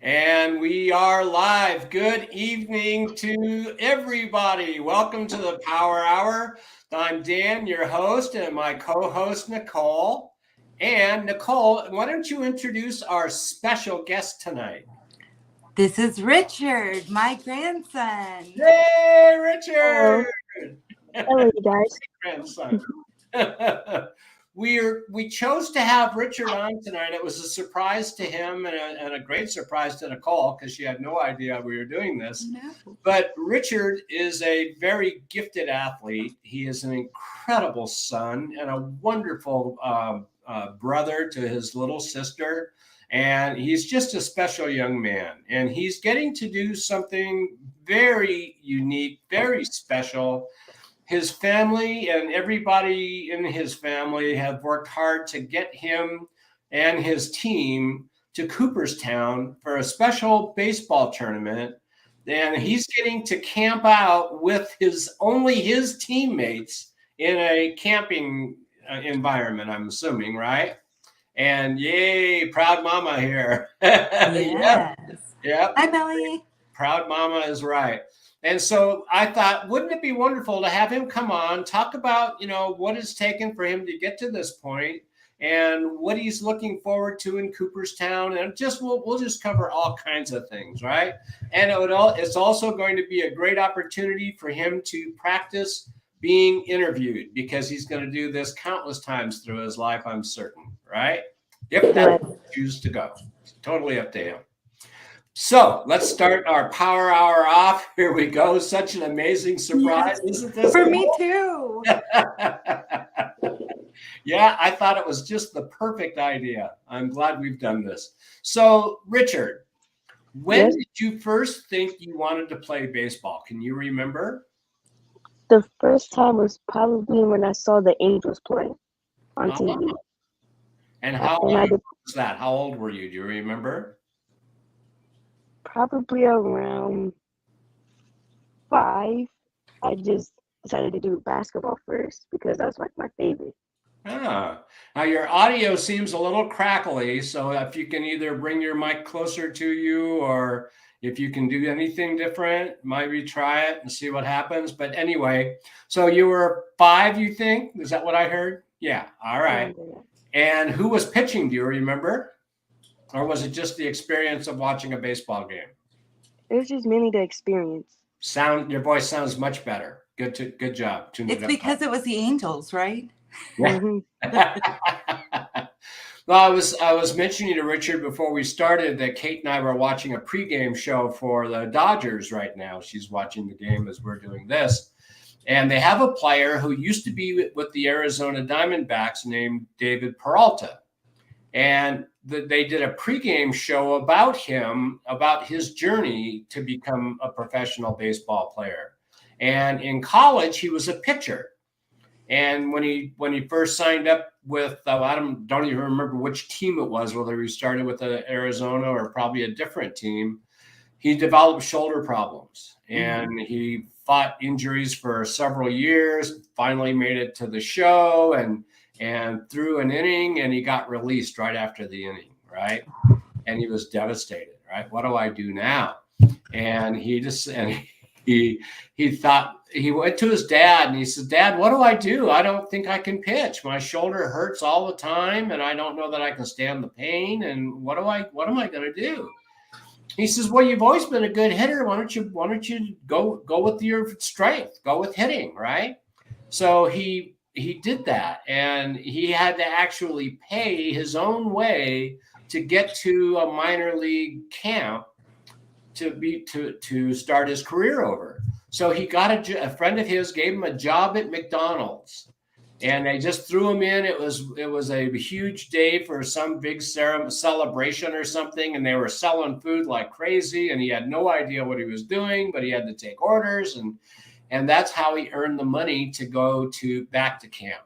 And we are live. Good evening to everybody. Welcome to the Power Hour. I'm Dan, your host, and my co host, Nicole. And Nicole, why don't you introduce our special guest tonight? This is Richard, my grandson. Hey, Hello. Richard! Hello, you guys. Grandson. We chose to have Richard on tonight. It was a surprise to him and a great surprise to Nicole because she had no idea we were doing this. No. But Richard is a very gifted athlete. He is an incredible son and a wonderful brother to his little sister. And he's just a special young man. And he's getting to do something very unique, very special. His family and everybody in his family have worked hard to get him and his team to Cooperstown for a special baseball tournament. And he's getting to camp out with his teammates in a camping environment, I'm assuming, right? And yay, proud mama here. Yep, Yes. yep. Hi, Melly. Proud mama is right. And so I thought, wouldn't it be wonderful to have him come on, talk about, what it's taken for him to get to this point and what he's looking forward to in Cooperstown. And we'll just cover all kinds of things, right? And it's also going to be a great opportunity for him to practice being interviewed because he's going to do this countless times through his life, I'm certain, right? If that's where he chooses to go. It's totally up to him. So let's start our Power Hour off. Here we go. Such an amazing surprise, Yes. isn't this? For me, too. Yeah, I thought it was just the perfect idea. I'm glad we've done this. So, Richard, when Yes. did you first think you wanted to play baseball? Can you remember? The first time was probably when I saw the Angels play on TV. And how And I young did was that? How old were you? Do you remember? probably around 5. I just decided to do basketball first because that was like my favorite. Ah, now your audio seems a little crackly, so if you can either bring your mic closer to you or if you can do anything different, maybe try it and see what happens. But anyway, so you were 5, you think? Is that what I heard? Yeah. All right. Around there. And who was pitching? Do you remember? Or was it just the experience of watching a baseball game? It was just mainly the experience. Your voice sounds much better. Good job. Tuned It's it up. because it was the Angels, right? Yeah. Mhm. Well, I was mentioning to Richard before we started that Kate and I were watching a pregame show for the Dodgers right now. She's watching the game as we're doing this. And they have a player who used to be with the Arizona Diamondbacks named David Peralta. And they did a pregame show about him, about his journey to become a professional baseball player. And in college, he was a pitcher. And when he first signed up with, I don't even remember which team it was, whether he started with Arizona or probably a different team, he developed shoulder problems and he fought injuries for several years, finally made it to the show and threw an inning and he got released right after the inning, right? And he was devastated, right? What do I do now? And he thought, he went to his dad and he said, Dad, what do I do? I don't think I can pitch. My shoulder hurts all the time and I don't know that I can stand the pain. And what am I going to do? He says, well, you've always been a good hitter. Why don't you go with your strength, go with hitting, right? So he did that and he had to actually pay his own way to get to a minor league camp to start his career over. So he got a friend of his gave him a job at McDonald's, and they just threw him in. It was a huge day for some big celebration or something, and they were selling food like crazy. And he had no idea what he was doing, but he had to take orders, and that's how he earned the money to go back to camp.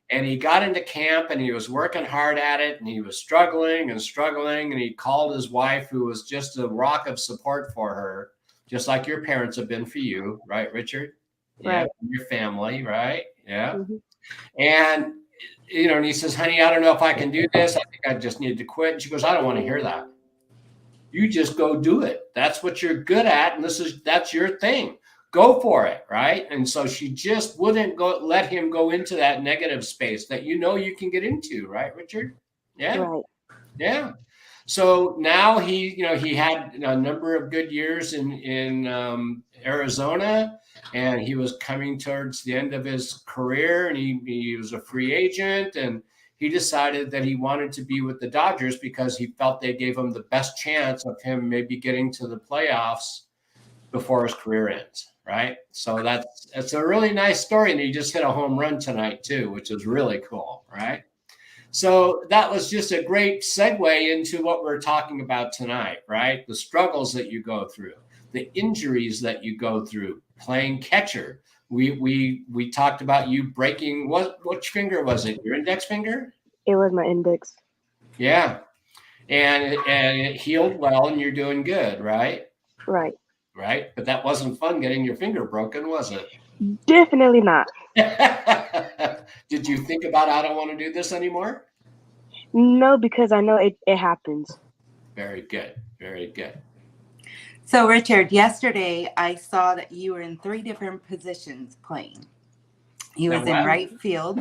And he got into camp and he was working hard at it and he was struggling and struggling. And he called his wife, who was just a rock of support for her, just like your parents have been for you, right, Richard? Yeah, Right. your family, right? Yeah. Mhm. And, and he says, honey, I don't know if I can do this. I think I just need to quit. And she goes, I don't want to hear that. You just go do it. That's what you're good at, and that's your thing. Go for it, right? And so she just wouldn't let him go into that negative space that you can get into, right, Richard? Yeah. Right. Yeah. So now he had a number of good years in Arizona, and he was coming towards the end of his career, and he was a free agent, and he decided that he wanted to be with the Dodgers because he felt they gave him the best chance of him maybe getting to the playoffs before his career ends, right? So that's a really nice story, and he just hit a home run tonight too, which is really cool, right? So that was just a great segue into what we're talking about tonight, right? The struggles that you go through, the injuries that you go through playing catcher. We talked about you breaking which finger was it? Your index finger? It was my index. Yeah. And it healed well and you're doing good, right? Right. Right? But that wasn't fun getting your finger broken, was it? Definitely not. Did you think about I don't want to do this anymore? No, because I know it happens. Very good. Very good. So, Richard, yesterday I saw that you were in 3 different positions playing. He was in right field.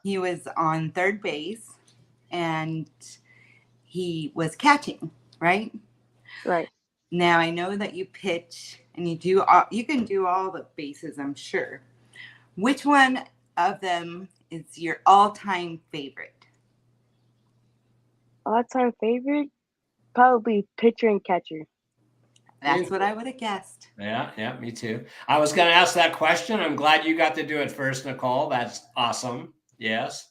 He was on third base, and he was catching, right? Right. Now I know that you pitch and you can do all the bases, I'm sure. Which one of them is your all-time favorite? All-time favorite? Probably pitcher and catcher. That's what I would have guessed. Yeah, me too. I was going to ask that question. I'm glad you got to do it first, Nicole. That's awesome. Yes.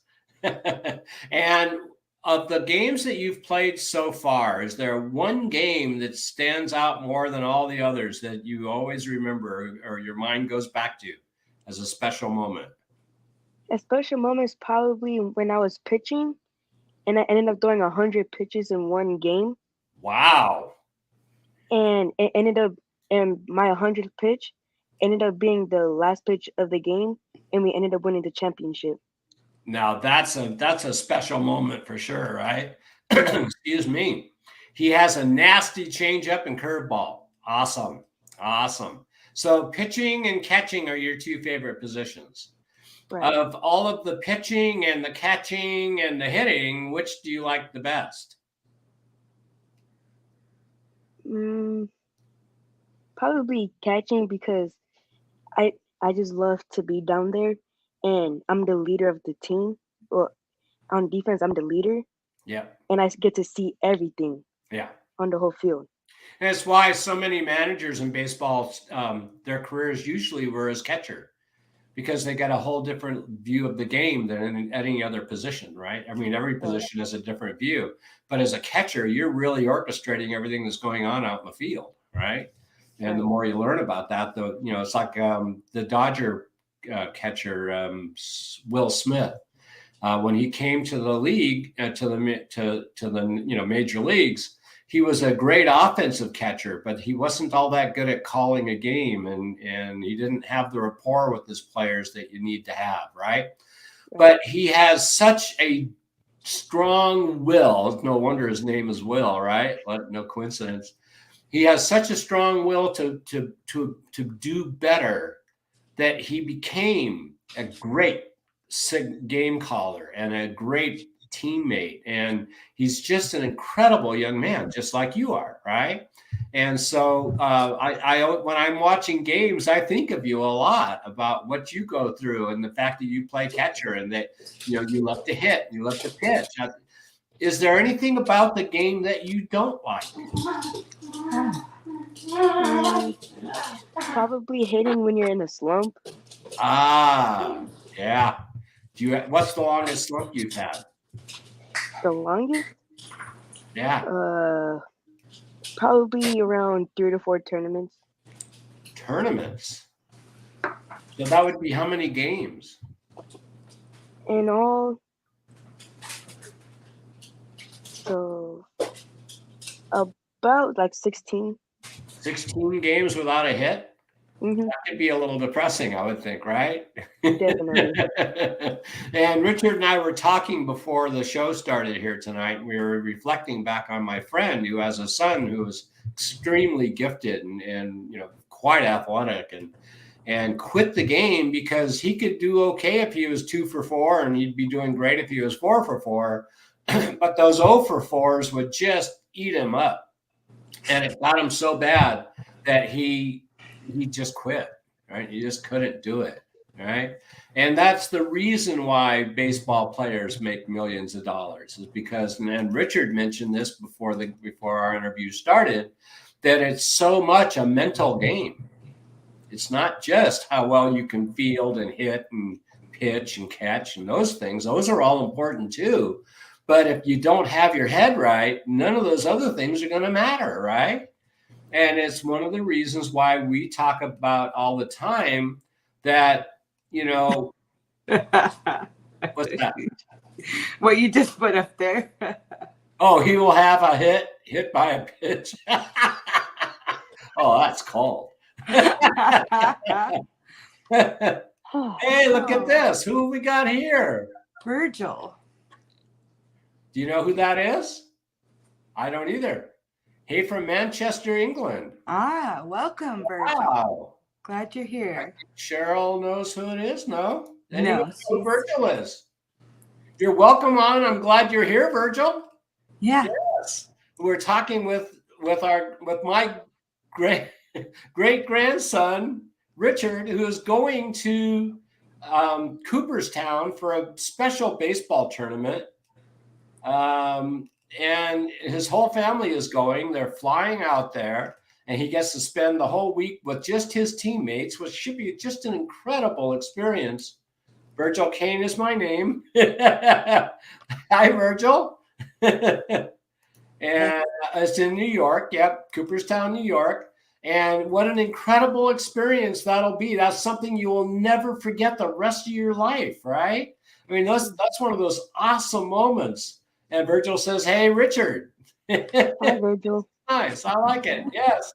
And of the games that you've played so far, is there one game that stands out more than all the others that you always remember or your mind goes back to as a special moment? A special moment is probably when I was pitching and I ended up throwing 100 pitches in one game. Wow. And it ended up, and my 100th pitch ended up being the last pitch of the game, and we ended up winning the championship. Now that's a special moment for sure, right? Excuse me. He has a nasty changeup and curveball. Awesome. So pitching and catching are your 2 favorite positions. Right. Of all of the pitching and the catching and the hitting, which do you like the best? Probably catching because I just love to be down there, and I'm the leader of the team. Well, on defense, I'm the leader. Yeah. And I get to see everything. Yeah. On the whole field. And that's why so many managers in baseball, their careers usually were as catcher, because they got a whole different view of the game than in any other position, right? I mean, every position has a different view, but as a catcher, you're really orchestrating everything that's going on out in the field, right? And the more you learn about that, it's like the Dodger catcher, Will Smith, when he came to the league, to the major leagues. He was a great offensive catcher, but he wasn't all that good at calling a game, and he didn't have the rapport with his players that you need to have, right? But he has such a strong will. No wonder his name is Will, right? No coincidence. He has such a strong will to do better that he became a great game caller and a great teammate, and he's just an incredible young man, just like you are, right? And so I when I'm watching games, I think of you a lot about what you go through and the fact that you play catcher and that you love to hit, you love to pitch. Is there anything about the game that you don't like? Probably hitting when you're in a slump. Yeah. What's the longest slump you've had? The longest? Yeah. Probably around 3 to 4 tournaments. Tournaments? So that would be how many games? In all, so about like 16. 16 games without a hit? That could be a little depressing, I would think, right? Definitely. And Richard and I were talking before the show started here tonight. We were reflecting back on my friend who has a son who is extremely gifted and quite athletic and quit the game because he could do okay if he was 2 for 4 and he'd be doing great if he was 4 for 4. But those 0 for 4s would just eat him up. And it got him so bad that he just quit, right? He just couldn't do it, right? And that's the reason why baseball players make millions of dollars is because, and Richard mentioned this before our interview started, that it's so much a mental game. It's not just how well you can field and hit and pitch and catch and those things. Those are all important too. But if you don't have your head right, none of those other things are going to matter, right? And it's one of the reasons why we talk about all the time that, what's that? What you just put up there. Oh, he will have a hit by a pitch. Oh, that's cold. Hey, look at this. Who we got here? Virgil. Do you know who that is? I don't either. Hey, from Manchester, England. Welcome, Virgil. Wow. Glad you're here. Cheryl knows who it is? No? No. Who Virgil is? You're welcome on. I'm glad you're here, Virgil. Yeah. Yes. We're talking with my great grandson, Richard, who is going to Cooperstown for a special baseball tournament. And his whole family is going. They're flying out there, and he gets to spend the whole week with just his teammates, which should be just an incredible experience. Virgil Kane is my name. Hi, Virgil. And it's in New York. Yep, Cooperstown, New York. And what an incredible experience that'll be. That's something you will never forget the rest of your life, right? I mean, that's one of those awesome moments. And Virgil says, "Hey, Richard." Hi, Virgil. Nice. I like it. Yes.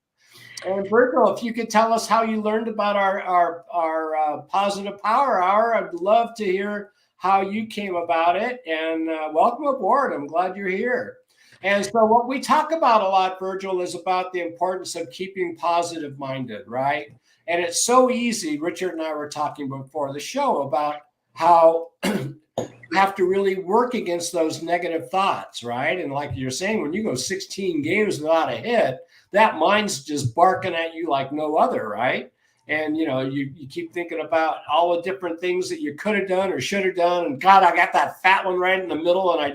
And Virgil, if you could tell us how you learned about our Positive Power Hour, I'd love to hear how you came about it. And welcome aboard. I'm glad you're here. And so what we talk about a lot, Virgil, is about the importance of keeping positive minded, right? And it's so easy. Richard and I were talking before the show about how you have to really work against those negative thoughts, right? And like you're saying, when you go 16 games without a hit, that mind's just barking at you like no other, right? And, you keep thinking about all the different things that you could have done or should have done. And God, I got that fat one right in the middle and I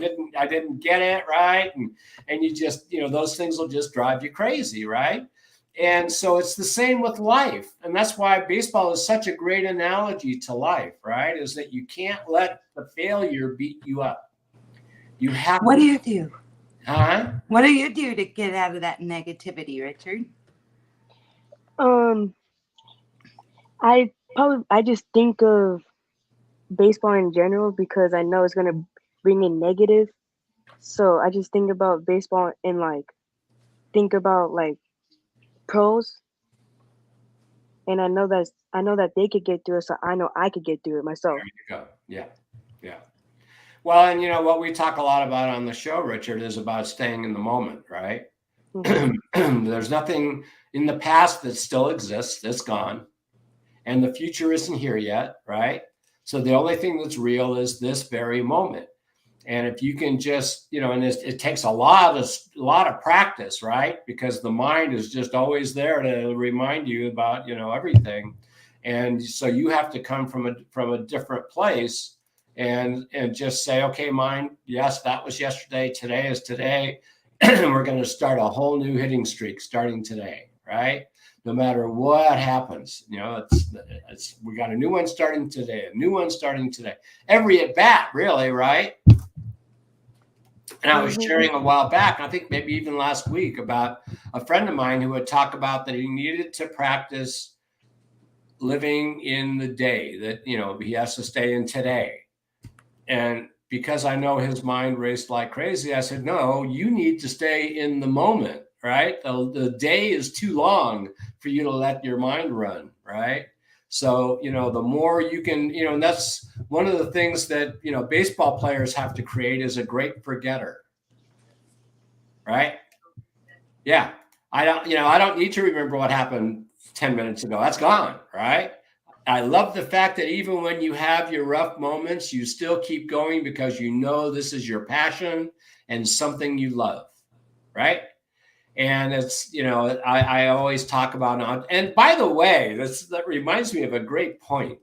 didn't get it right. And you just, those things will just drive you crazy, right? And so it's the same with life. And that's why baseball is such a great analogy to life, right? Is that you can't let the failure beat you up. You have What do you do? Huh? What do you do to get out of that negativity, Richard? I just think of baseball in general because I know it's gonna bring in negative. So I just think about baseball and think about pros, and I know that they could get through it, so I know I could get through it myself. There you go. Yeah. Well, and what we talk a lot about on the show, Richard, is about staying in the moment, right? Mm-hmm. There's nothing in the past that still exists. That's gone. And the future isn't here yet, right? So the only thing that's real is this very moment. And if you can just, and it takes a lot of practice, right? Because the mind is just always there to remind you about, everything. And so you have to come from a different place and just say, okay, mind, yes, that was yesterday. Today is today. And we're going to start a whole new hitting streak starting today, right? No matter what happens, we got a new one starting today, every at bat, really, right? And I was sharing a while back, I think maybe even last week, about a friend of mine who would talk about that he needed to practice living in the day, that, he has to stay in today. And because I know his mind raced like crazy, I said, no, you need to stay in the moment, right? The day is too long for you to let your mind run. right? So, the more you can, and that's one of the things that, baseball players have to create is a great forgetter, right? Yeah. I don't need to remember what happened 10 minutes ago. That's gone, right? I love the fact that even when you have your rough moments, you still keep going because this is your passion and something you love, right? And it's, I always talk about, and by the way, that reminds me of a great point.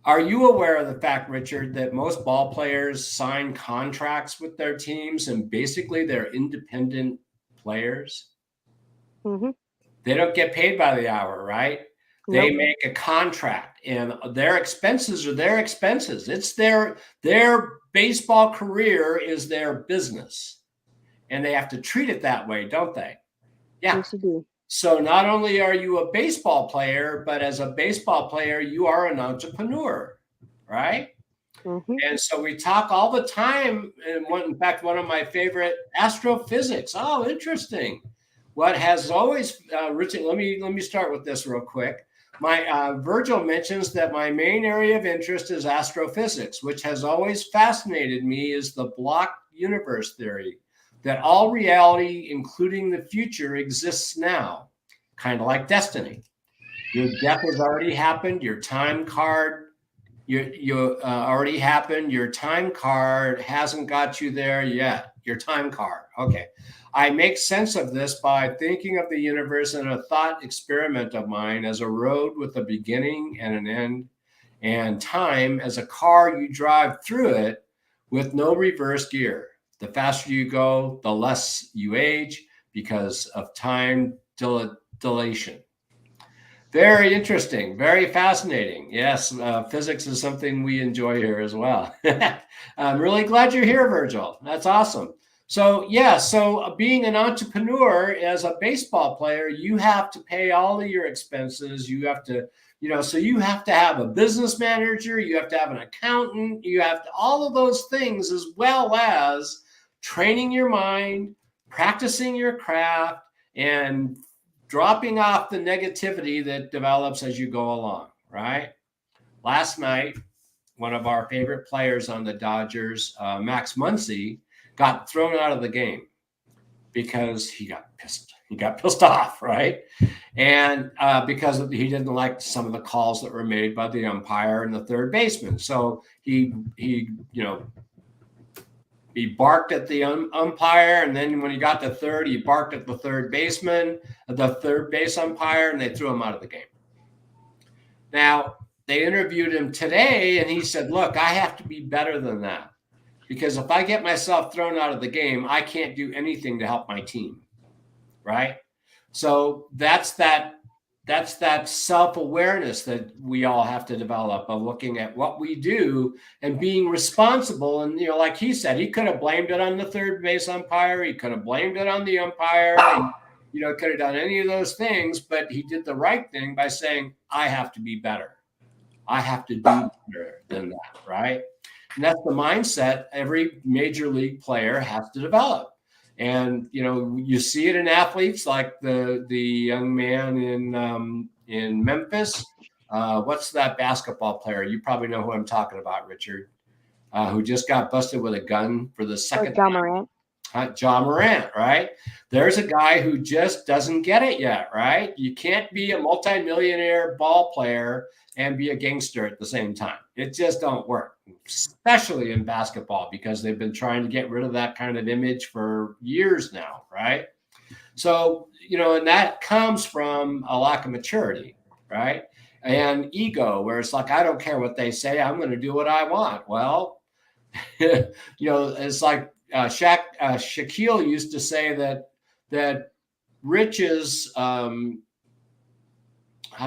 Are you aware of the fact, Richard, that most ball players sign contracts with their teams and basically they're independent players? Mm-hmm. They don't get paid by the hour, right? Nope. They make a contract and their expenses are their expenses. It's their baseball career is their business. And they have to treat it that way, don't they? Yeah. Yes, you do. So not only are you a baseball player, but as a baseball player, you are an entrepreneur, right? Mm-hmm. And so we talk all the time. And in fact, one of my favorite, astrophysics. Oh, interesting. What has always, Richard, let me start with this real quick. My Virgil mentions that my main area of interest is astrophysics, which has always fascinated me, is the block universe theory, that all reality, including the future, exists now, kind of like destiny. Your death has already happened. Your time card, you already happened. Your time card hasn't got you there yet. Your time card. Okay. I make sense of this by thinking of the universe in a thought experiment of mine as a road with a beginning and an end, and time as a car you drive through it with no reverse gear. The faster you go, the less you age because of time dilation. Very interesting, very fascinating. Yes, physics is something we enjoy here as well. I'm really glad you're here, Virgil. That's awesome. So, being an entrepreneur as a baseball player, you have to pay all of your expenses. You have to, so you have to have a business manager, you have to have an accountant, you have to, all of those things, as well as training your mind, practicing your craft, and dropping off the negativity that develops as you go along, right? Last night, one of our favorite players on the Dodgers, Max Muncy, got thrown out of the game because he got pissed off, right? And because he didn't like some of the calls that were made by the umpire and the third baseman. So he barked at the umpire, and then when he got to third, he barked at the third baseman, the third base umpire, and they threw him out of the game. Now, they interviewed him today, and he said, look, I have to be better than that, because if I get myself thrown out of the game, I can't do anything to help my team, right? So that's that self-awareness that we all have to develop, of looking at what we do and being responsible. And, like he said, he could have blamed it on the third base umpire. He could have blamed it on the umpire. He, could have done any of those things, but he did the right thing by saying, I have to be better. I have to do better than that, right? And that's the mindset every major league player has to develop. And, you see it in athletes like the young man in Memphis. What's that basketball player? You probably know who I'm talking about, Richard, who just got busted with a gun for the second time. Ja Morant. Ja Morant, right? There's a guy who just doesn't get it yet, right? You can't be a multimillionaire ball player and be a gangster at the same time. It just don't work, especially in basketball, because they've been trying to get rid of that kind of image for years now, right? So, and that comes from a lack of maturity, right? And ego, where it's like, I don't care what they say, I'm going to do what I want. Well, it's like Shaquille used to say that riches, how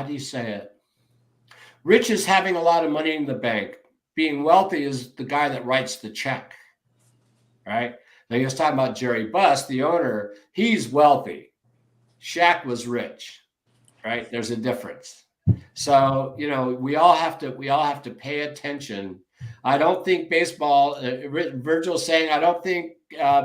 do you say it? Rich is having a lot of money in the bank. Being wealthy is the guy that writes the check, right? Now, he was talking about Jerry Buss, the owner. He's wealthy. Shaq was rich, right? There's a difference. So, we all have to pay attention. I don't think baseball, Virgil's saying, I don't think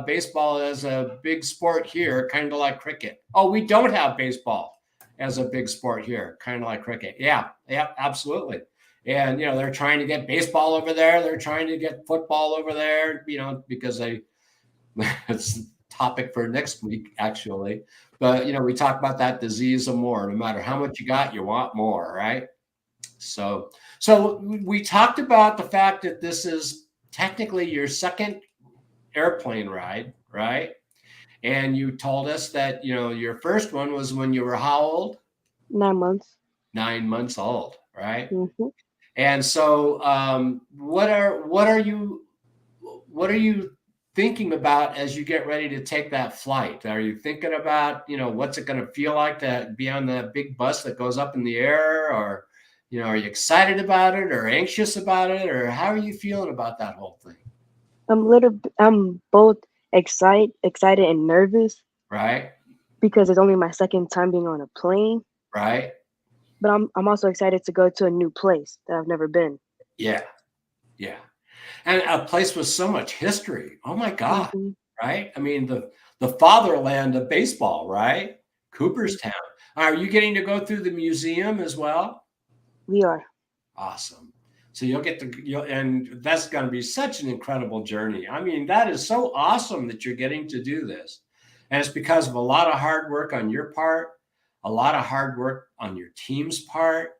baseball is a big sport here, kind of like cricket. Oh, we don't have baseball. as a big sport here, kind of like cricket. Yeah, absolutely. And they're trying to get baseball over there. They're trying to get football over there. Because it's a topic for next week actually. But we talk about that disease of more. No matter how much you got, you want more, right? So we talked about the fact that this is technically your second airplane ride, right? And you told us that your first one was when you were how old? 9 months. 9 months old, right? Mm-hmm. And so, what are you thinking about as you get ready to take that flight? Are you thinking about what's it going to feel like to be on the big bus that goes up in the air, or are you excited about it or anxious about it, or how are you feeling about that whole thing? I'm both excited and nervous. Right. Because it's only my second time being on a plane. Right. But I'm also excited to go to a new place that I've never been. Yeah. Yeah. And a place with so much history. Oh my God. Mm-hmm. Right. I mean, the fatherland of baseball, right? Cooperstown. Are you getting to go through the museum as well? We are. Awesome. So and that's going to be such an incredible journey. I mean, that is so awesome that you're getting to do this. And it's because of a lot of hard work on your part, a lot of hard work on your team's part,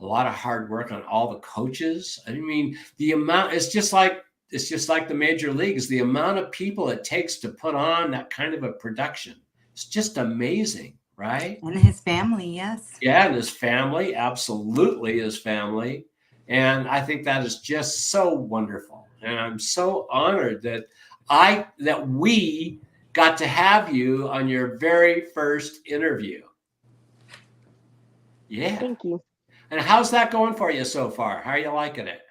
a lot of hard work on all the coaches. I mean, the amount, it's just like the major leagues, the amount of people it takes to put on that kind of a production. It's just amazing, right? And his family, yes. Yeah, and his family, absolutely his family. And I think that is just so wonderful. And I'm so honored that we got to have you on your very first interview. Yeah. Thank you. And how's that going for you so far? How are you liking it?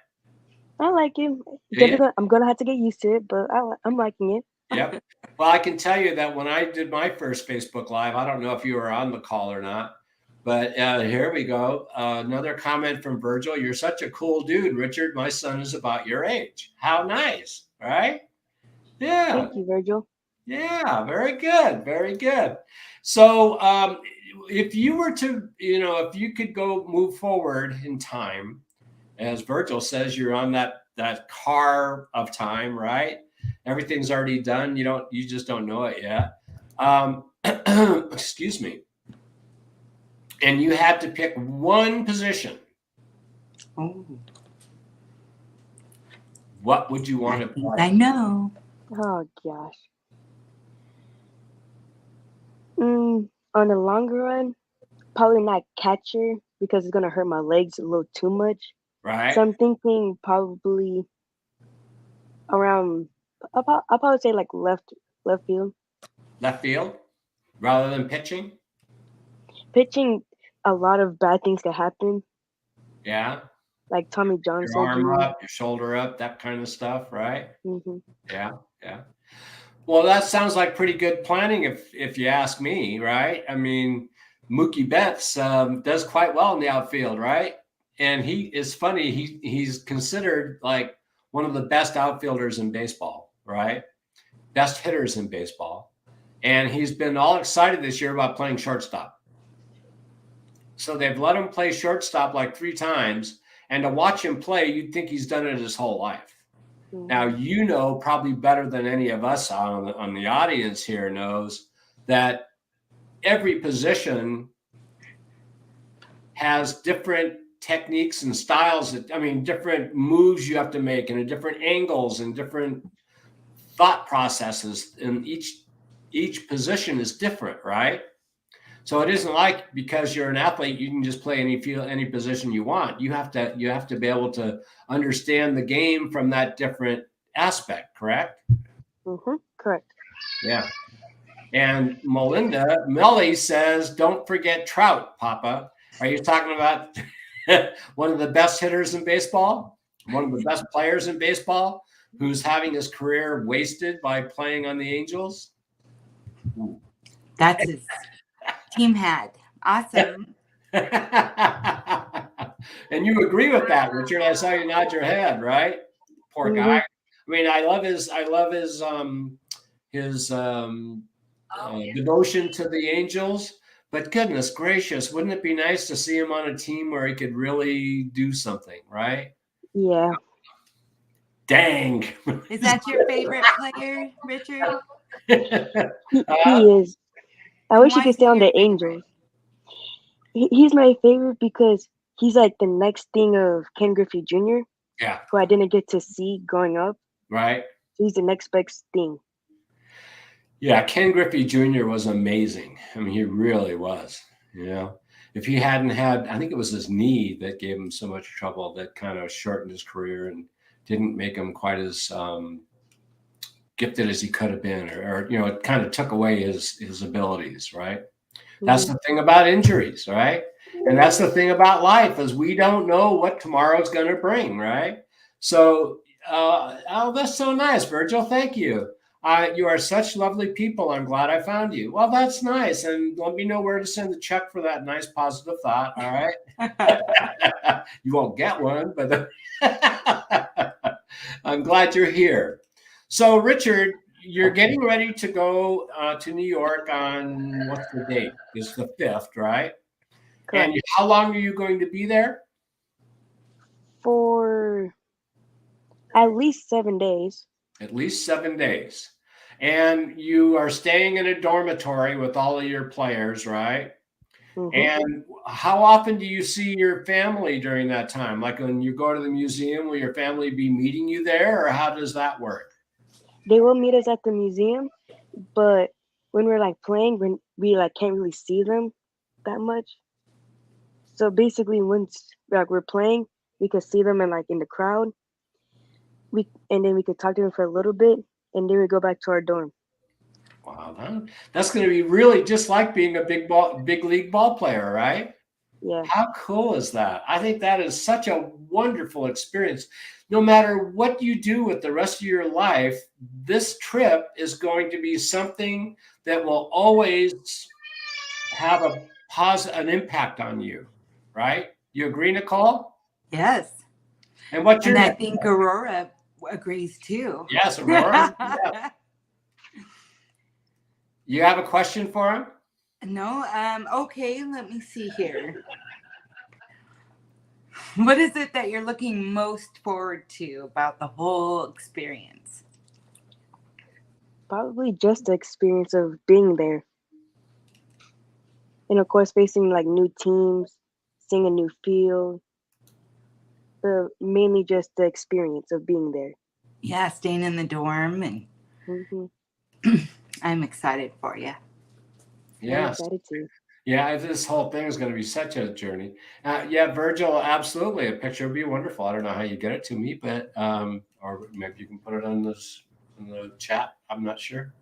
I like it. Yeah. I'm going to have to get used to it, but I'm liking it. Yep. Well, I can tell you that when I did my first Facebook Live, I don't know if you were on the call or not, but here we go. Another comment from Virgil. You're such a cool dude, Richard. My son is about your age. How nice, right? Yeah. Thank you, Virgil. Yeah, very good. Very good. So if you were to, if you could go move forward in time, as Virgil says, you're on that car of time, right? Everything's already done. You just don't know it yet. Excuse me. And you had to pick one position. Oh. What would you want to play? I know. Oh gosh. On the longer run, probably not catcher because it's gonna hurt my legs a little too much. Right. So I'm thinking probably around. I'll probably say like left field. Left field, rather than pitching. Pitching, a lot of bad things can happen. Yeah. Like Tommy John surgery. Your arm up, your shoulder up, that kind of stuff, right? Mm-hmm. Yeah. Well, that sounds like pretty good planning, if you ask me, right? I mean, Mookie Betts does quite well in the outfield, right? And it's funny, he's considered like one of the best outfielders in baseball, right? Best hitters in baseball. And he's been all excited this year about playing shortstop. So they've let him play shortstop like 3 times. And to watch him play, you'd think he's done it his whole life. Now, probably better than any of us on the audience here knows that every position has different techniques and styles different moves you have to make and different angles and different thought processes. And each position is different, right? So it isn't like because you're an athlete, you can just play any position you want. You have to be able to understand the game from that different aspect, correct? Mm-hmm. Correct. Yeah. And Melly says, don't forget Trout, Papa. Are you talking about one of the best hitters in baseball? One of the best players in baseball who's having his career wasted by playing on the Angels? That's his team had. Awesome. And you agree with that, Richard? I saw you nod your head, right? Poor guy. I mean, I love his devotion to the Angels, But goodness gracious, wouldn't it be nice to see him on a team where he could really do something, right? Yeah. Dang. Is that your favorite player, Richard? He is. I And wish he why could is stay he on your the favorite? Angels. He's my favorite because he's like the next thing of Ken Griffey Jr., Yeah, who I didn't get to see growing up. right. He's the next best thing. Yeah, Ken Griffey Jr. was amazing. I mean, he really was. You know, if he hadn't had, I think it was his knee that gave him so much trouble that kind of shortened his career and didn't make him quite as gifted as he could have been, or you know, it kind of took away his abilities, right? That's Mhm. the thing about injuries, right? And that's the thing about life is we don't know what tomorrow's going to bring, right? So, oh, that's so nice, Virgil. Thank you. You are such lovely people. I'm glad I found you. Well, that's nice. And let me know where to send the check for that nice positive thought. All right. You won't get one, but I'm glad you're here. So, Richard, you're getting ready to go to New York on what's the date? It's the 5th, right? Correct. And how long are you going to be there? For at least 7 days. At least 7 days. And you are staying in a dormitory with all of your players, right? Mhm. And how often do you see your family during that time? Like when you go to the museum, will your family be meeting you there, or how does that work? They will meet us at the museum, but when we're like playing, when we like can't really see them that much. So basically, once like we're playing, we could see them in the crowd. And then we could talk to them for a little bit, and then we go back to our dorm. Wow, that's going to be really just like being a big league ball player, right? Yeah. How cool is that? I think that is such a wonderful experience. No matter what you do with the rest of your life, this trip is going to be something that will always have an impact on you, right? You agree, Nicole? Yes. And what's your And I name? think Aurora agrees too. Yes, Aurora. Yeah. You have a question for him? No, okay, let me see here. What is it that you're looking most forward to about the whole experience? Probably just the experience of being there. And of course, facing like new teams, seeing a new field, but mainly just the experience of being there. Yeah, staying in the dorm, and Hmm. I'm excited for you. I'm Yes. excited too. Yeah, this whole thing is going to be such a journey. Yeah, Virgil, absolutely. A picture would be wonderful. I don't know how you get it to me, but or maybe you can put it on in the chat. I'm not sure,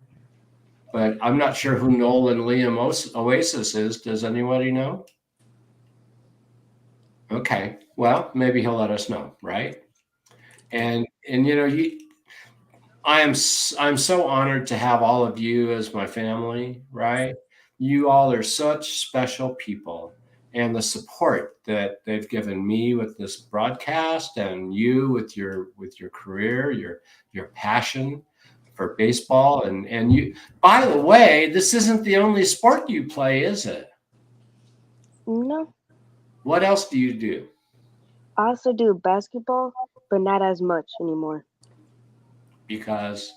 but I'm not sure who Nolan Liam Oasis is. Does anybody know? Okay, well, maybe he'll let us know, right? And you know, I'm so honored to have all of you as my family, right? You all are such special people, and the support that they've given me with this broadcast, and you with your career, your passion for baseball, and you. By the way, this isn't the only sport you play, is it? No, What else do you do? I also do basketball, but not as much anymore Because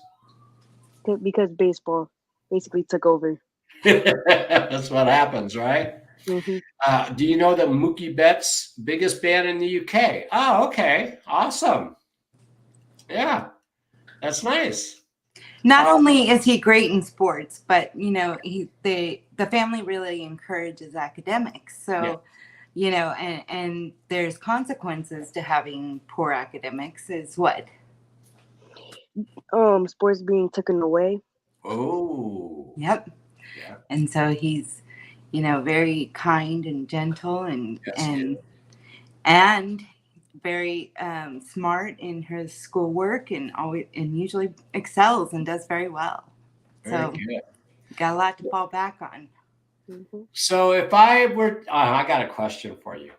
because baseball basically took over. that's what happens, right? Hmm. Do you know the Mookie Betts biggest band in the UK? Oh, okay. Awesome. Yeah, that's nice. Not only is he great in sports, but you know, the family really encourages academics. So, Yeah. you know, and there's consequences to having poor academics is what? Sports being taken away. Oh. Yep. Yeah. And so he's, you know, very kind and gentle Yes, he is. and very smart in his schoolwork and usually excels and does very well. Very So good. got a lot to fall back on. Hmm. So if I were, I got a question for you.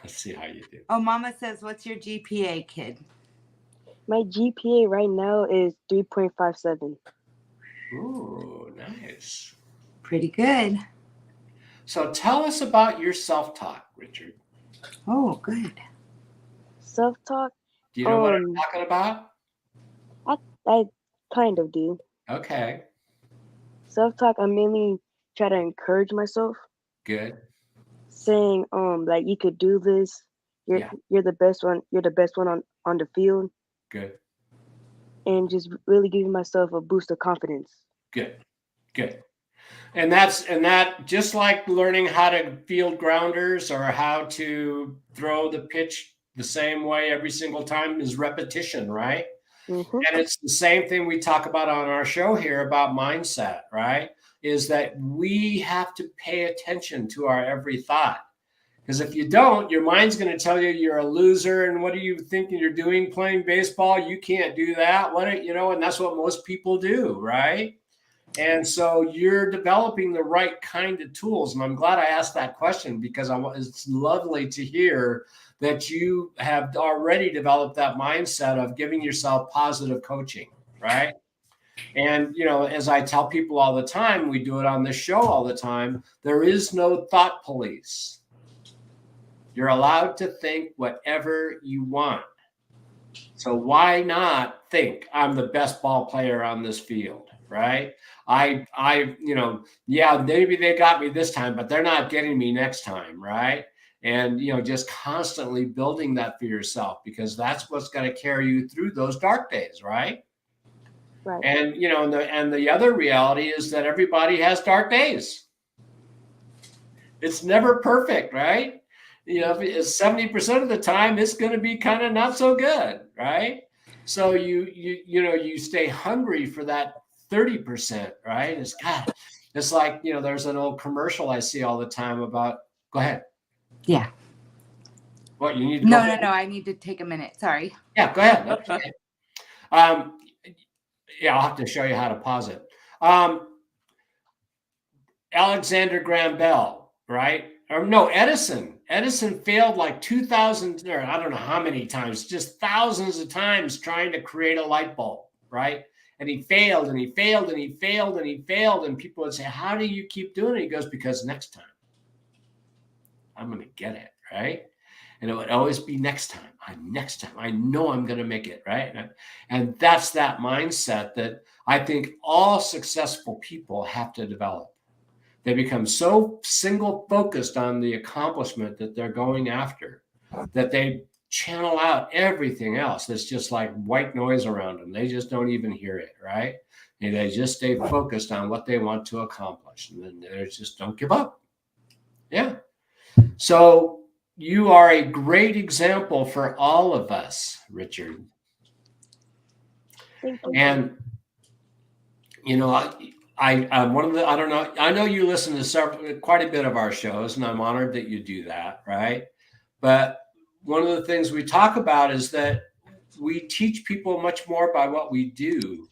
Let's see how you do. Oh, Mama says, what's your GPA, kid? My GPA right now is 3.57. Ooh, nice. Pretty good. So tell us about your self-talk, Richard. Oh, good. Self-talk. Do you know what I'm talking about? I kind of do. Okay. Self-talk, I mainly try to encourage myself. Good. Saying, like, you could do this. You're the best one. You're the best one on the field. Good. And just really giving myself a boost of confidence. Good. And that just like learning how to field grounders or how to throw the pitch the same way every single time is repetition, right? Mm-hmm. And it's the same thing we talk about on our show here about mindset, right? Is that we have to pay attention to our every thought. Because if you don't, your mind's going to tell you you're a loser. And what are you thinking you're doing playing baseball? You can't do that. And that's what most people do, right? And so you're developing the right kind of tools. And I'm glad I asked that question because it's lovely to hear that you have already developed that mindset of giving yourself positive coaching, right? And, as I tell people all the time, we do it on this show all the time, there is no thought police. You're allowed to think whatever you want. So why not think I'm the best ball player on this field, right? Maybe they got me this time, but they're not getting me next time, right? And, just constantly building that for yourself because that's what's going to carry you through those dark days, right? Right. And, and the other reality is that everybody has dark days. It's never perfect, right? It's 70% of the time, it's going to be kind of not so good, right? So you stay hungry for that 30%, right? It's like, there's an old commercial I see all the time about, go ahead. Yeah. What, you need to No, I need to take a minute. Sorry. Yeah, go ahead. That's okay. I'll have to show you how to pause it. Alexander Graham Bell, right? Or no, Edison. Edison failed like 2,000, or I don't know how many times, just thousands of times trying to create a light bulb, right? And he failed and he failed and he failed and he failed. And people would say, how do you keep doing it? He goes, because next time I'm going to get it, right? And it would always be next time. I know I'm going to make it, right? And that's that mindset that I think all successful people have to develop. They become so single focused on the accomplishment that they're going after that they channel out everything else. That's just like white noise around them. They just don't even hear it, right? And they just stay focused on what they want to accomplish. And then they just don't give up. Yeah. So you are a great example for all of us, Richard. Thank you. And, I'm one of the, I don't know, I know you listen to quite a bit of our shows, and I'm honored that you do that, right? But one of the things we talk about is that we teach people much more by what we do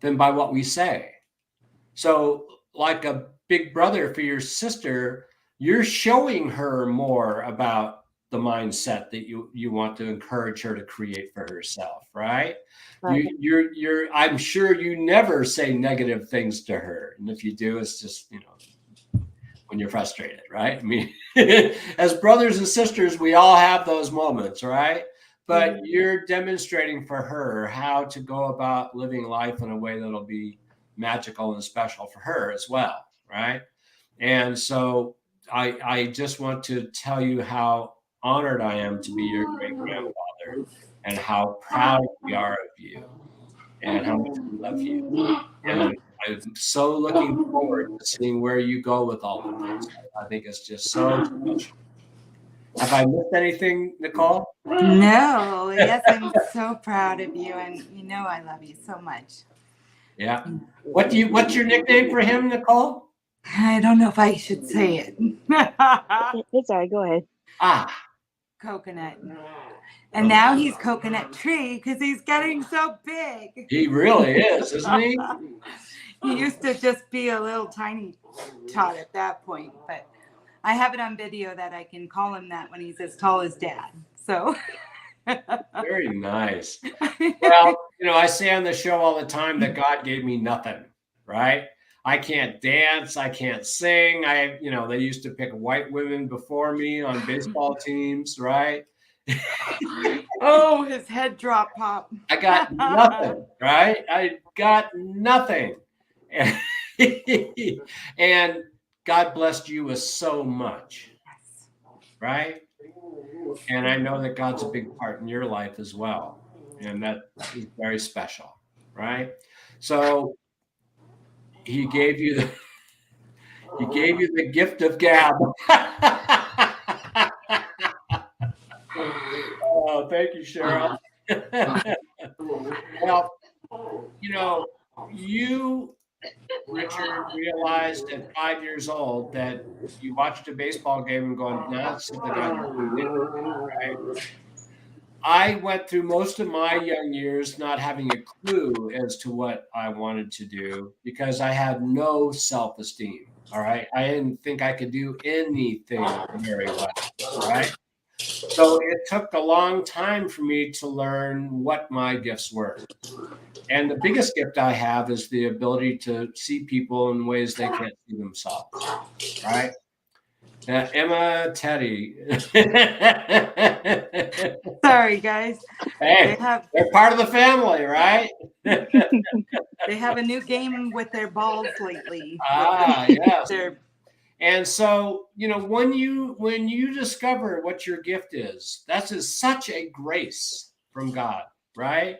than by what we say. So like a big brother for your sister, you're showing her more about the mindset that you want to encourage her to create for herself, right? Right. I'm sure you never say negative things to her. And if you do, it's just, when you're frustrated, right? I mean, as brothers and sisters, we all have those moments, right? But you're demonstrating for her how to go about living life in a way that'll be magical and special for her as well, right? And so I just want to tell you how honored I am to be your great grandfather and how proud we are of you and how much we love you. And I'm so looking forward to seeing where you go with all of this. I think it's just so special. Have I missed anything, Nicole? No. Yes, I'm so proud of you, and I love you so much. Yeah. What's your nickname for him, Nicole? I don't know if I should say it. It's all right. Go ahead. Coconut. And now he's Coconut Tree because he's getting so big. He really is, isn't he? He used to just be a little tiny tot at that point, but I have it on video that I can call him that when he's as tall as Dad. So very nice. Well, I say on the show all the time that God gave me nothing, right? I can't dance. I can't sing. They used to pick white women before me on baseball teams, right? Oh, his head drop pop. I got nothing, right? I got nothing. And God blessed you with so much, right? And I know that God's a big part in your life as well. And that is very special, right? So he gave you the gift of gab. Oh, thank you, Cheryl. Well, you, Richard, realized at 5 years old that you watched a baseball game and going, no, that's something I'm right? I went through most of my young years not having a clue as to what I wanted to do because I had no self-esteem. All right. I didn't think I could do anything very well. All right. So it took a long time for me to learn what my gifts were. And the biggest gift I have is the ability to see people in ways they can't see themselves. Right. Emma, Teddy. Sorry, guys. Hey, they're part of the family, right? They have a new game with their balls lately. Yes. And so, when you discover what your gift is, that's such a grace from God, right?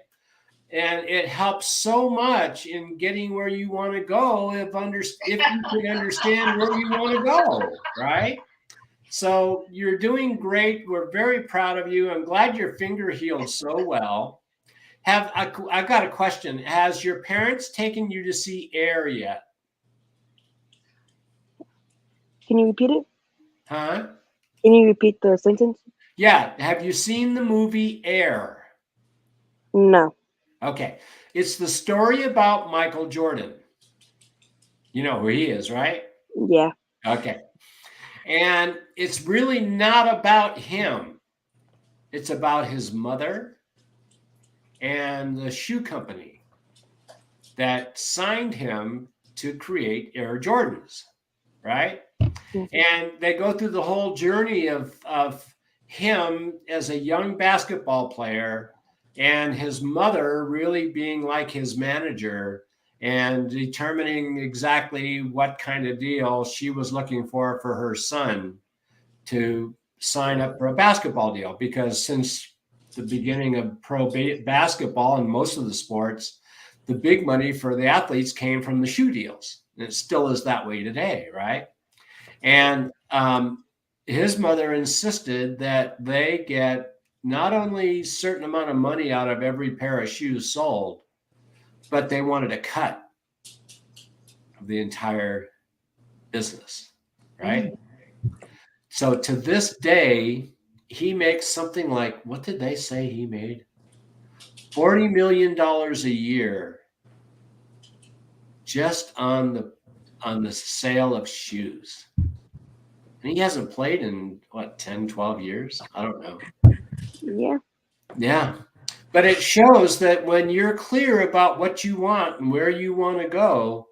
And it helps so much in getting where you want to go if you can understand where you want to go, right? So you're doing great. We're very proud of you. I'm glad your finger healed so well. I've got a question. Has your parents taken you to see Air yet? Can you repeat it? Huh? Can you repeat the sentence? Yeah. Have you seen the movie Air? No. Okay. It's the story about Michael Jordan. You know who he is, right? Yeah. Okay. And it's really not about him. It's about his mother and the shoe company that signed him to create Air Jordans, right? Mm-hmm. And they go through the whole journey of him as a young basketball player and his mother really being like his manager and determining exactly what kind of deal she was looking for her son to sign up for a basketball deal. Because since the beginning of pro basketball and most of the sports, the big money for the athletes came from the shoe deals. And it still is that way today, right? And his mother insisted that they get not only a certain amount of money out of every pair of shoes sold, but they wanted a cut of the entire business, right? So to this day, he makes something like, what did they say he made? $40 million a year just on the sale of shoes. And he hasn't played in 10, 12 years? I don't know. Yeah. Yeah. But it shows that when you're clear about what you want and where you want to go,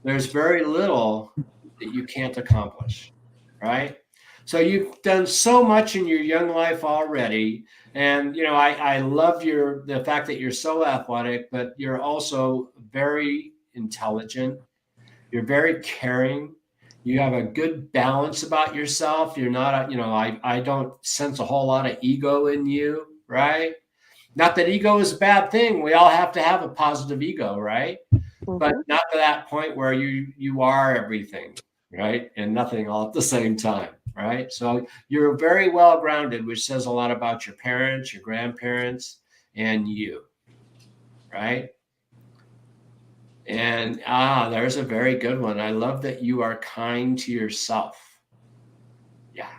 there's very little that you can't accomplish, right? So you've done so much in your young life already. And, I love the fact that you're so athletic, but you're also very intelligent. You're very caring. You have a good balance about yourself. You're not, I don't sense a whole lot of ego in you, right? Not that ego is a bad thing. We all have to have a positive ego, right? Mm-hmm. But not to that point where you are everything, right? And nothing all at the same time, right? So you're very well grounded, which says a lot about your parents, your grandparents, and you, right? And there's a very good one. I love that you are kind to yourself. Yeah.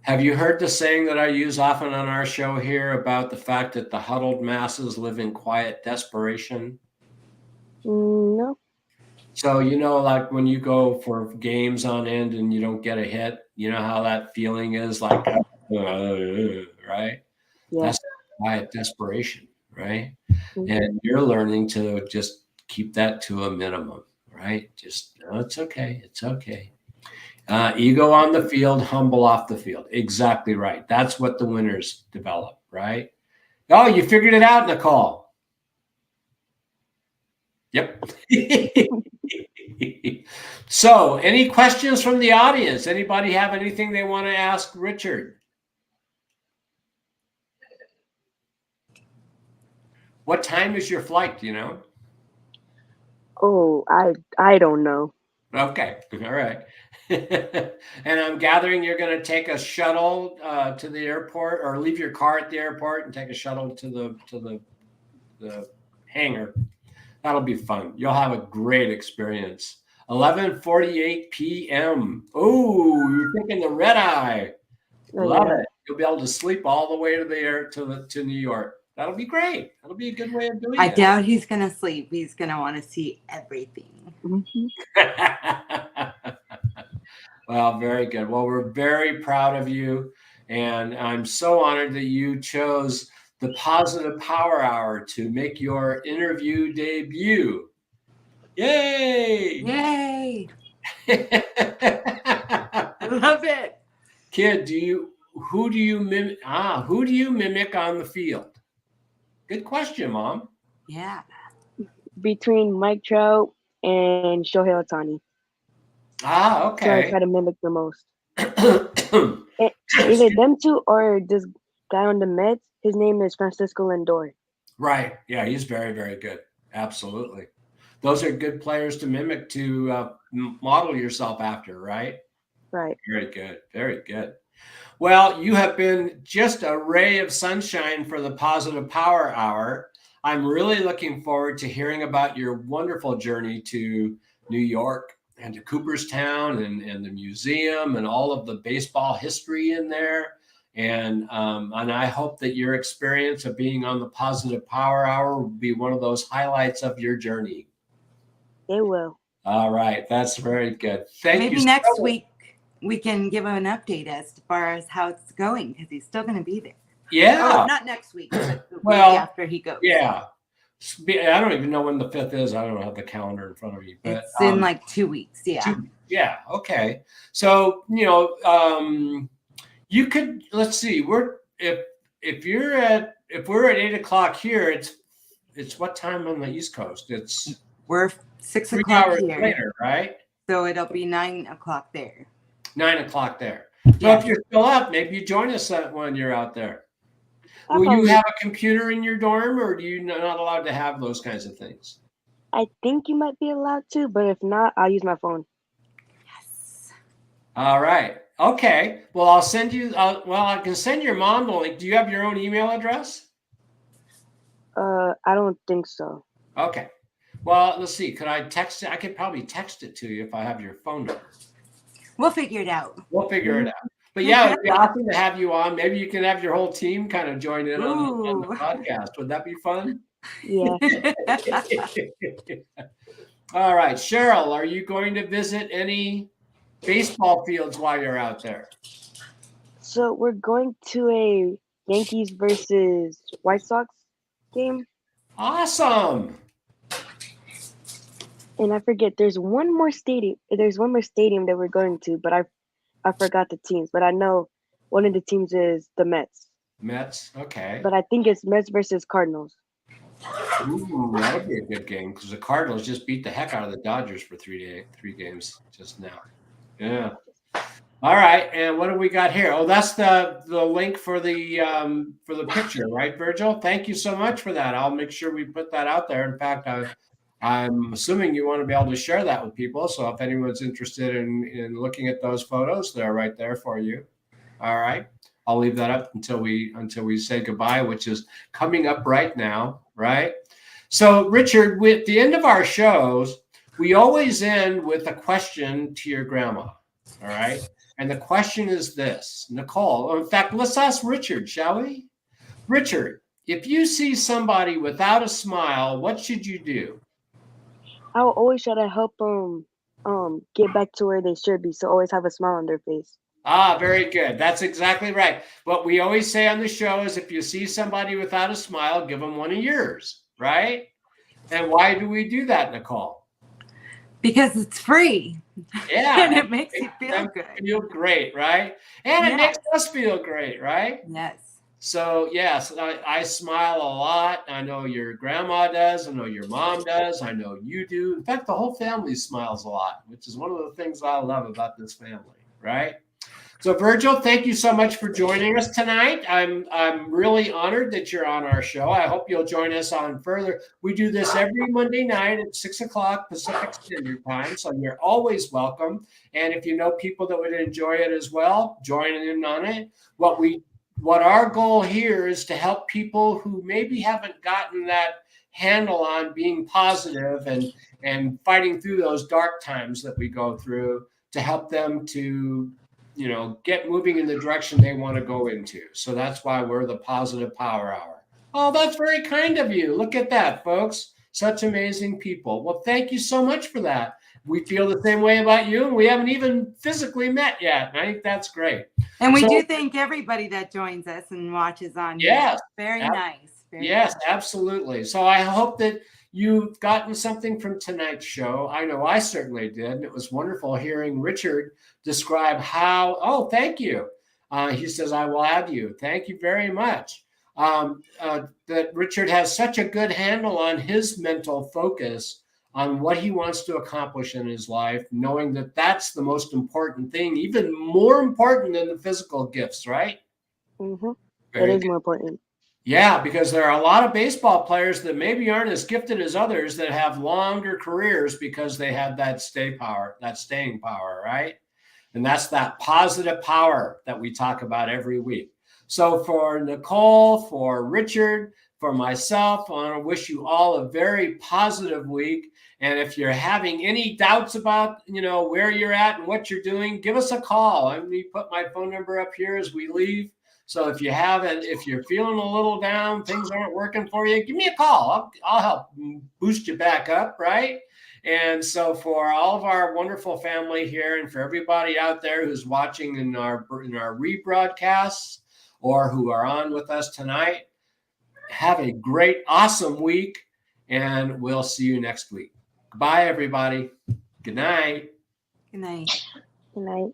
Have you heard the saying that I use often on our show here about the fact that the huddled masses live in quiet desperation? No. So, like when you go for games on end and you don't get a hit, you know how that feeling is like, right? Yeah. That's quiet desperation, right? Mm-hmm. And you're learning to just keep that to a minimum, right? Just, no, it's okay. It's okay. Ego on the field, humble off the field. Exactly right. That's what the winners develop, right? Oh, you figured it out, Nicole. Yep. So, any questions from the audience? Anybody have anything they want to ask Richard? What time is your flight? Do you know? Oh, I don't know. Okay. All right. And I'm gathering you're going to take a shuttle to the airport, or leave your car at the airport and take a shuttle to the hangar. That'll be fun. You'll have a great experience. 11:48 p.m. Oh, you're taking the red eye. Love it. You'll be able to sleep all the way to the air to New York. That'll be great. That'll be a good way of doing it. I doubt he's gonna sleep. He's gonna want to see everything. Well, very good. Well, we're very proud of you, and I'm so honored that you chose the Positive Power Hour to make your interview debut. Yay! Yay! I love it. Kid, who do you mimic? Who do you mimic on the field? Good question, Mom. Yeah. Between Mike Trout and Shohei Ohtani. Okay. So I try to mimic the most. Either them two or this guy on the Mets. His name is Francisco Lindor. Right. Yeah, he's very, very good. Absolutely. Those are good players to mimic, to model yourself after, right? Right. Very good. Very good. Well, you have been just a ray of sunshine for the Positive Power Hour. I'm really looking forward to hearing about your wonderful journey to New York and to Cooperstown and the museum and all of the baseball history in there. And I hope that your experience of being on the Positive Power Hour will be one of those highlights of your journey. It will. All right. That's very good. Thank you. Maybe next week we can give him an update as far as how it's going, because he's still going to be there. Yeah. Oh, not next week, but the Well, week after he goes. Yeah. I don't even know when the 5th is. I don't have the calendar in front of me. But it's in like 2 weeks. Yeah. Yeah. Okay. So, you could, let's see, if we're at 8:00 here, it's what time on the East Coast? We're 6 3 o'clock hours here. later, right? So it'll be 9 o'clock there. 9 o'clock there. So if you're still up, maybe you join us when you're out there. Will you have a computer in your dorm, or do you not allowed to have those kinds of things? I think you might be allowed to, but if not, I'll use my phone. Yes. All right. Okay. Well, I'll send you. I can send your mom the link. Do you have your own email address? I don't think so. Okay. Well, let's see. Could I text it? I could probably text it to you if I have your phone number. We'll figure it out. We'll figure it out. But yeah, it'd be awesome to have you on. Maybe you can have your whole team kind of join in on the podcast. Would that be fun? Yeah. All right. Cheryl, are you going to visit any baseball fields while you're out there? So we're going to a Yankees versus White Sox game. Awesome. And I forget, there's one more stadium that we're going to, but I forgot the teams. But I know one of the teams is the Mets. Mets, okay. But I think it's Mets versus Cardinals. Ooh, that would be a good game, because the Cardinals just beat the heck out of the Dodgers for three games just now. Yeah. All right, and what do we got here? Oh, that's the link for the picture, right, Virgil? Thank you so much for that. I'll make sure we put that out there. In fact, I'm assuming you want to be able to share that with people. So if anyone's interested in looking at those photos, they're right there for you. All right. I'll leave that up until we say goodbye, which is coming up right now, right? So, Richard, with the end of our shows, we always end with a question to your grandma. All right. And the question is this, Nicole. In fact, let's ask Richard, shall we? Richard, if you see somebody without a smile, what should you do? I will always try to help them get back to where they should be. So always have a smile on their face. Very good. That's exactly right. What we always say on the show is if you see somebody without a smile, give them one of yours, right? And why do we do that, Nicole? Because it's free. Yeah. And it makes you feel good. Feel great, right? And it makes us feel great, right? Yes. So, yes, I smile a lot. I know your grandma does. I know your mom does. I know you do. In fact, the whole family smiles a lot, which is one of the things I love about this family, right? So, Virgil, thank you so much for joining us tonight. I'm really honored that you're on our show. I hope you'll join us on further. We do this every Monday night at 6 o'clock Pacific Standard Time, so you're always welcome. And if you know people that would enjoy it as well, join in on it. What our goal here is to help people who maybe haven't gotten that handle on being positive and fighting through those dark times that we go through, to help them to, get moving in the direction they want to go into. So that's why we're the Positive Power Hour. Oh, that's very kind of you. Look at that, folks. Such amazing people. Well, thank you so much for that. We feel the same way about you, and we haven't even physically met yet. And I think that's great. And we do thank everybody that joins us and watches on. Yes. Very nice. Yes, absolutely. So I hope that you've gotten something from tonight's show. I know I certainly did. And it was wonderful hearing Richard describe how, thank you. He says, I will have you. Thank you very much. That Richard has such a good handle on his mental focus on what he wants to accomplish in his life, knowing that that's the most important thing, even more important than the physical gifts, right? Mm-hmm. It is more important. Yeah, because there are a lot of baseball players that maybe aren't as gifted as others that have longer careers because they have that staying power, right? And that's that positive power that we talk about every week. So for Nicole, for Richard, for myself, I want to wish you all a very positive week. And if you're having any doubts about, where you're at and what you're doing, give us a call. I'm going to put my phone number up here as we leave. So if you're feeling a little down, things aren't working for you, give me a call. I'll help boost you back up, right? And so for all of our wonderful family here, and for everybody out there who's watching in our rebroadcasts or who are on with us tonight, have a great, awesome week, and we'll see you next week. Bye, everybody. Good night. Good night. Good night.